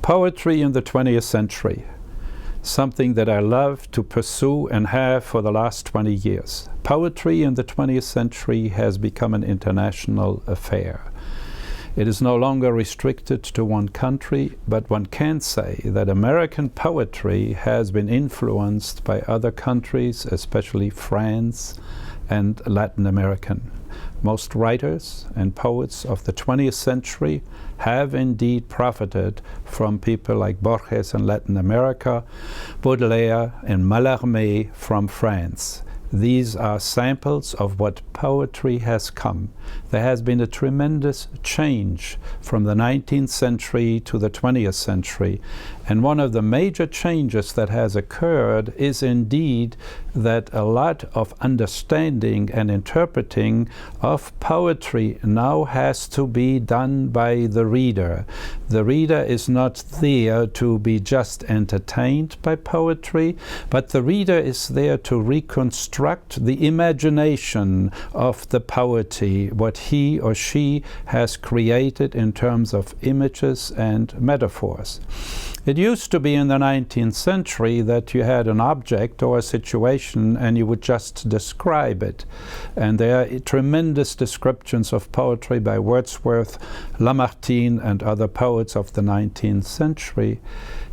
Poetry in the 20th century, something that I love to pursue and have for the last 20 years. Poetry in the 20th century has become an international affair. It is no longer restricted to one country, but one can say that American poetry has been influenced by other countries, especially France and Latin American. Most writers and poets of the 20th century have indeed profited from people like Borges in Latin America, Baudelaire and Mallarmé from France. These are samples of what poetry has come. There has been a tremendous change from the 19th century to the 20th century. And one of the major changes that has occurred is indeed that a lot of understanding and interpreting of poetry now has to be done by the reader. The reader is not there to be just entertained by poetry, but the reader is there to reconstruct the imagination of the poetry, what he or she has created in terms of images and metaphors. It used to be in the 19th century that you had an object or a situation and you would just describe it. And there are tremendous descriptions of poetry by Wordsworth, Lamartine and other poets of the 19th century.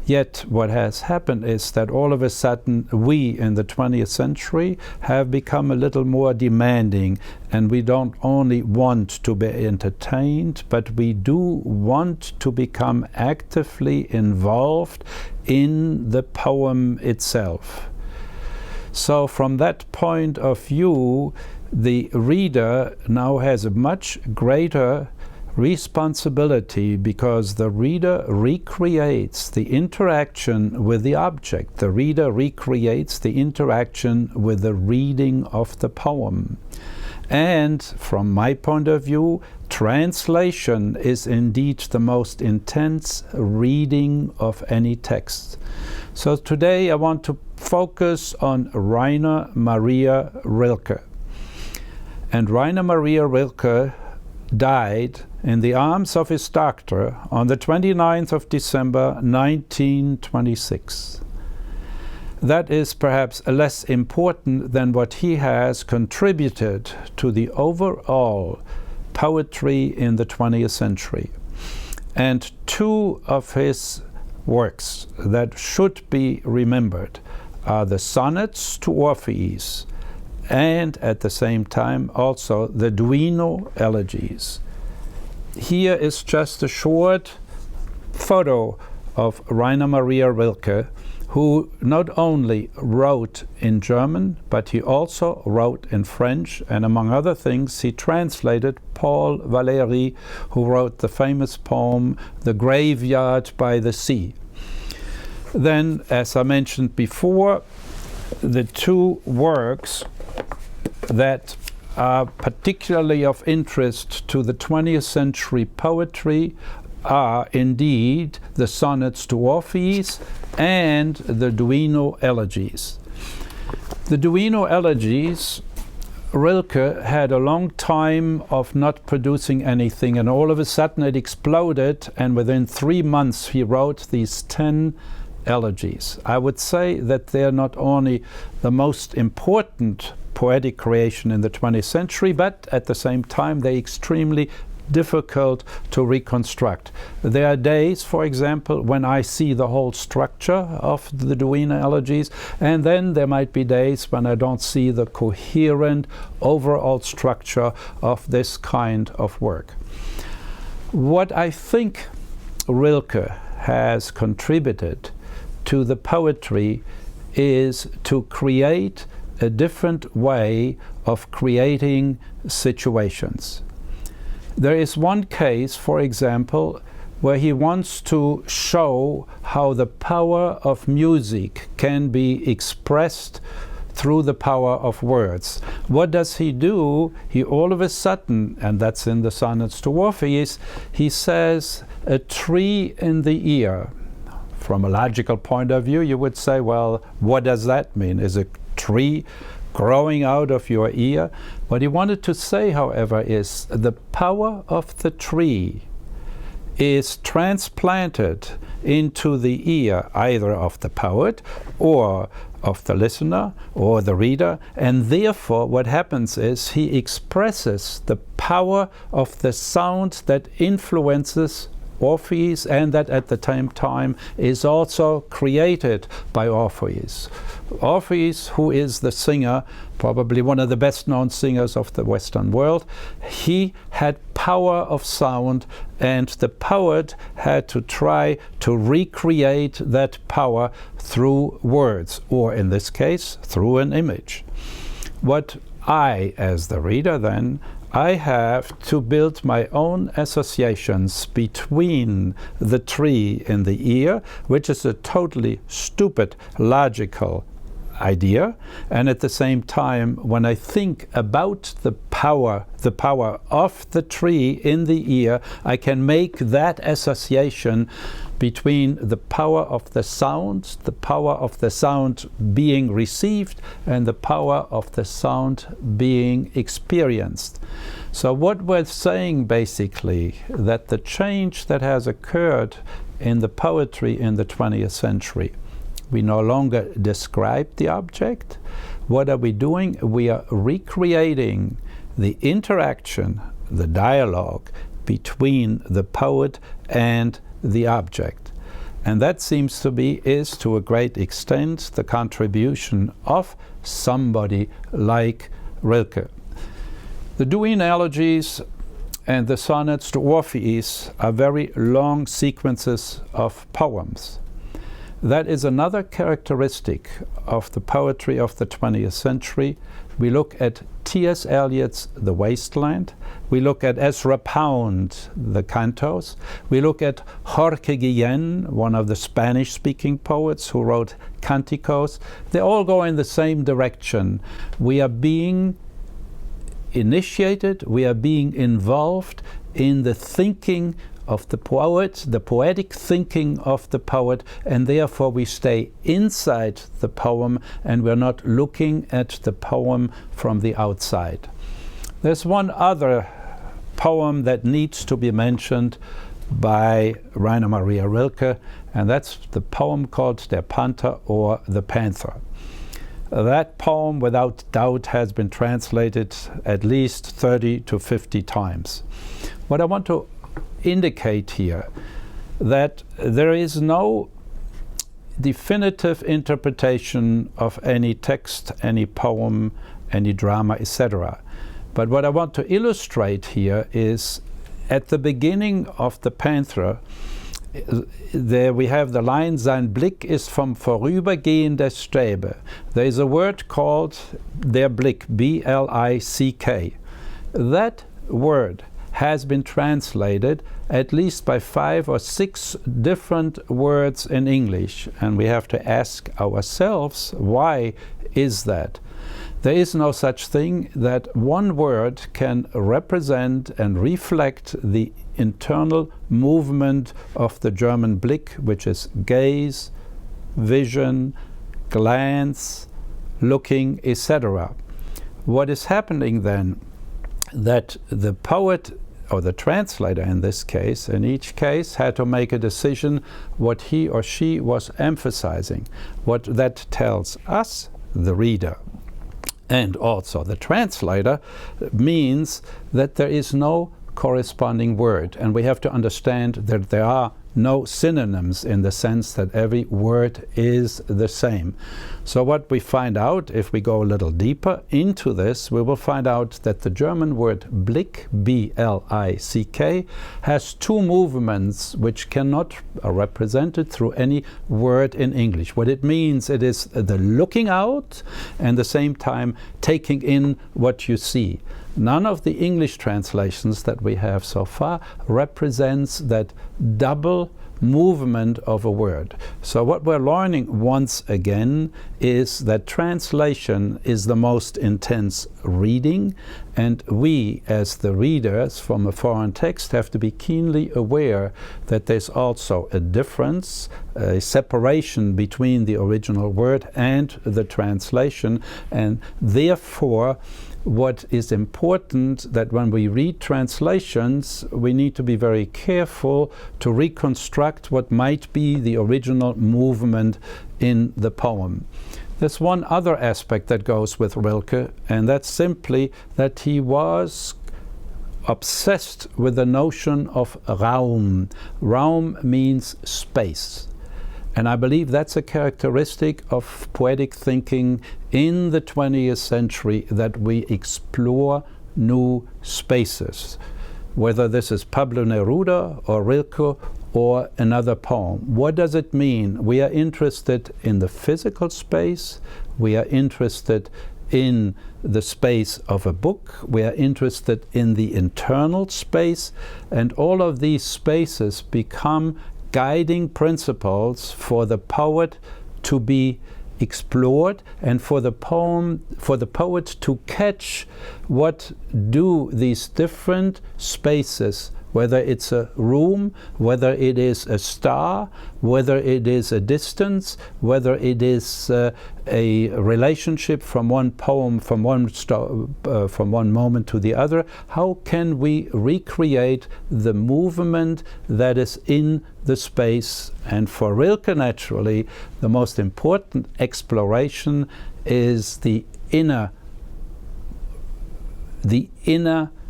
Yet what has happened is that all of a sudden we in the 20th century have become a little more demanding, and we don't only want to be entertained, but we do want to become actively involved in the poem itself. So from that point of view, the reader now has a much greater responsibility, because the reader recreates the interaction with the object. The reader recreates the interaction with the reading of the poem. And from my point of view, translation is indeed the most intense reading of any text. So today I want to focus on Rainer Maria Rilke. And Rainer Maria Rilke died in the arms of his doctor on the 29th of December 1926. That is perhaps less important than what he has contributed to the overall poetry in the 20th century. And two of his works that should be remembered are the Sonnets To Orpheus and at the same time also the Duino Elegies. Here is just a short photo of Rainer Maria Rilke, who not only wrote in German, but he also wrote in French, and among other things he translated Paul Valéry, who wrote the famous poem The Graveyard by the Sea. Then, as I mentioned before, the two works that are particularly of interest to the 20th century poetry are indeed the Sonnets To Orpheus and the Duino Elegies. The Duino Elegies, Rilke had a long time of not producing anything, and all of a sudden it exploded, and within 3 months he wrote these 10 elegies. I would say that they're not only the most important poetic creation in the 20th century, but at the same time they're extremely difficult to reconstruct. There are days, for example, when I see the whole structure of the Duino Elegies, and then there might be days when I don't see the coherent overall structure of this kind of work. What I think Rilke has contributed to the poetry is to create a different way of creating situations. There is one case, for example, where he wants to show how the power of music can be expressed through the power of words. What does he do? He all of a sudden, and that's in the Sonnets To Orpheus, he says, a tree in the ear. From a logical point of view, you would say, well, what does that mean? Is a tree growing out of your ear? What he wanted to say, however, is the power of the tree is transplanted into the ear either of the poet or of the listener or the reader, and therefore what happens is he expresses the power of the sound that influences Orpheus and that at the same time is also created by Orpheus. Orpheus, who is the singer, probably one of the best known singers of the Western world, he had power of sound, and the poet had to try to recreate that power through words, or in this case, through an image. What I, as the reader then, I have to build my own associations between the tree in the ear, which is a totally stupid logical idea, and at the same time, when I think about the power of the tree in the ear, I can make that association between the power of the sound being received, and the power of the sound being experienced. So what we're saying basically, that the change that has occurred in the poetry in the 20th century, we no longer describe the object. What are we doing? We are recreating the interaction, the dialogue between the poet and the object. And that seems to be, is to a great extent, the contribution of somebody like Rilke. The Duino Elegies and the Sonnets To Orpheus are very long sequences of poems. That is another characteristic of the poetry of the 20th century. We look at T.S. Eliot's The Waste Land. We look at Ezra Pound, the cantos. We look at Jorge Guillén, one of the Spanish-speaking poets who wrote canticos. They all go in the same direction. We are being initiated, we are being involved in the thinking of the poet, the poetic thinking of the poet, and therefore we stay inside the poem and we're not looking at the poem from the outside. There's one other poem that needs to be mentioned by Rainer Maria Rilke, and that's the poem called Der Panther, or the Panther. That poem, without doubt, has been translated at least 30 to 50 times. What I want to indicate here, that there is no definitive interpretation of any text, any poem, any drama, etc. But what I want to illustrate here is, at the beginning of the Panther, there we have the line, Sein Blick ist vom Vorübergehen der Stäbe. There is a word called der Blick, B-L-I-C-K. That word has been translated at least by 5 or 6 different words in English, and we have to ask ourselves, why is that? There is no such thing that one word can represent and reflect the internal movement of the German Blick, which is gaze, vision, glance, looking, etc. What is happening then, that the poet, or the translator in this case, in each case, had to make a decision what he or she was emphasizing, what that tells us, the reader. And also the translator means that there is no corresponding word, and we have to understand that there are no synonyms in the sense that every word is the same. So what we find out, if we go a little deeper into this, we will find out that the German word Blick, B-L-I-C-K, has 2 movements which cannot are represented through any word in English. What it means, it is the looking out and at the same time taking in what you see. None of the English translations that we have so far represents that double movement of a word. So what we're learning once again is that translation is the most intense reading, and we as the readers from a foreign text have to be keenly aware that there's also a difference, a separation between the original word and the translation, and therefore what is important that when we read translations, we need to be very careful to reconstruct what might be the original movement in the poem. There's one other aspect that goes with Rilke, and that's simply that he was obsessed with the notion of Raum. Raum means space. And I believe that's a characteristic of poetic thinking in the 20th century, that we explore new spaces. Whether this is Pablo Neruda or Rilke or another poem. What does it mean? We are interested in the physical space, we are interested in the space of a book, we are interested in the internal space, and all of these spaces become guiding principles for the poet to be explored, and for the poet to catch what do these different spaces, whether it's a room, whether it is a star, whether it is a distance, whether it is a relationship from one poem, from one moment to the other. How can we recreate the movement that is in the space? And for Rilke, naturally, the most important exploration is the inner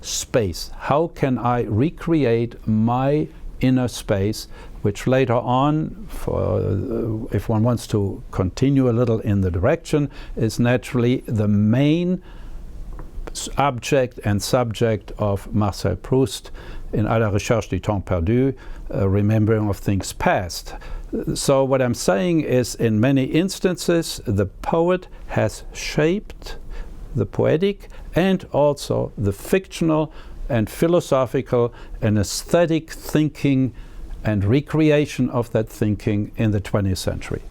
space. How can I recreate my inner space, which later on, if one wants to continue a little in the direction, is naturally the main object and subject of Marcel Proust in À la recherche du temps perdu, remembering of things past. So what I'm saying is, in many instances, the poet has shaped the poetic and also the fictional and philosophical and aesthetic thinking and recreation of that thinking in the 20th century.